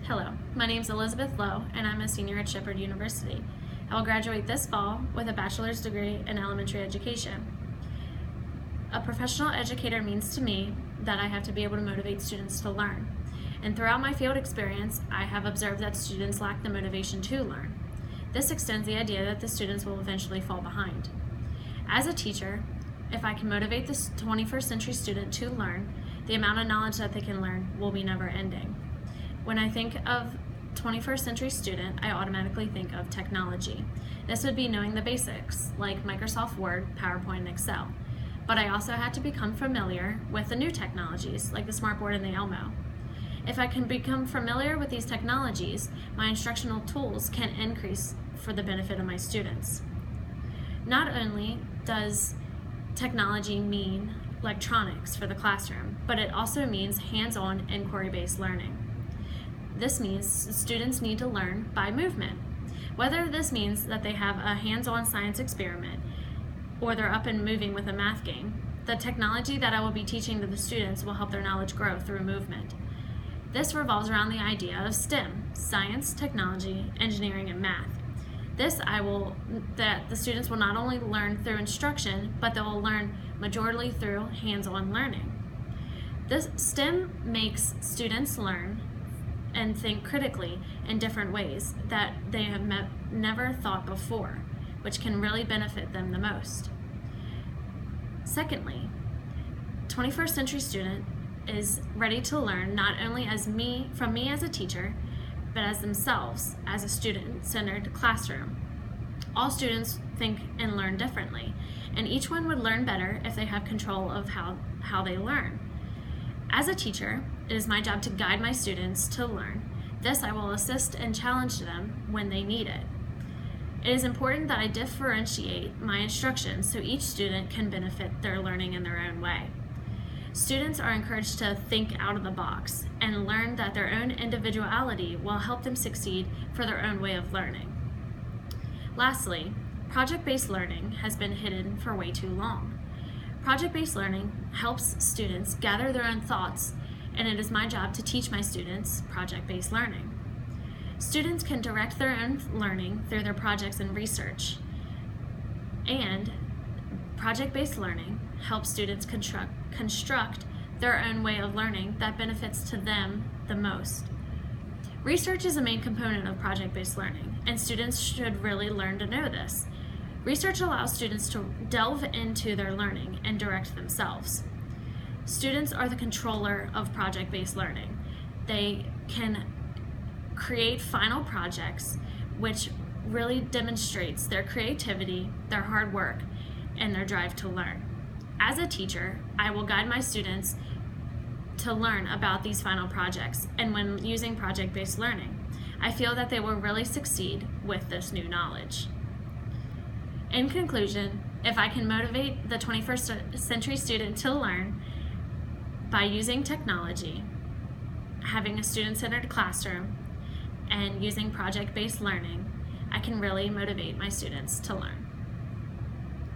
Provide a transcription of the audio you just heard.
Hello, my name is Elizabeth Lowe, and I'm a senior at Shepherd University. I will graduate this fall with a bachelor's degree in elementary education. A professional educator means to me that I have to be able to motivate students to learn. And throughout my field experience, I have observed that students lack the motivation to learn. This extends the idea that the students will eventually fall behind. As a teacher, if I can motivate the 21st century student to learn, the amount of knowledge that they can learn will be never ending. When I think of 21st century student, I automatically think of technology. This would be knowing the basics, like Microsoft Word, PowerPoint, and Excel. But I also had to become familiar with the new technologies, like the smartboard and the Elmo. If I can become familiar with these technologies, my instructional tools can increase for the benefit of my students. Not only does technology mean electronics for the classroom, but it also means hands-on inquiry-based learning. This means students need to learn by movement. Whether this means that they have a hands-on science experiment or they're up and moving with a math game, the technology that I will be teaching to the students will help their knowledge grow through movement. This revolves around the idea of STEM, science, technology, engineering, and math. That the students will not only learn through instruction, but they will learn majorly through hands-on learning. This STEM makes students learn and think critically in different ways that they have never thought before, which can really benefit them the most. Secondly, 21st century student is ready to learn not only from me as a teacher, but as themselves as a student-centered classroom. All students think and learn differently, and each one would learn better if they have control of how they learn. As a teacher, it is my job to guide my students to learn. This I will assist and challenge them when they need it. It is important that I differentiate my instruction so each student can benefit their learning in their own way. Students are encouraged to think out of the box and learn that their own individuality will help them succeed for their own way of learning. Lastly, project-based learning has been hidden for way too long. Project-based learning helps students gather their own thoughts, and it is my job to teach my students project-based learning. Students can direct their own learning through their projects and research, and project-based learning helps students construct their own way of learning that benefits to them the most. Research is a main component of project-based learning, and students should really learn to know this. Research allows students to delve into their learning and direct themselves. Students are the controller of project-based learning. They can create final projects, which really demonstrates their creativity, their hard work, and their drive to learn. As a teacher, I will guide my students to learn about these final projects, and when using project-based learning, I feel that they will really succeed with this new knowledge. In conclusion, if I can motivate the 21st century student to learn by using technology, having a student-centered classroom, and using project-based learning, I can really motivate my students to learn.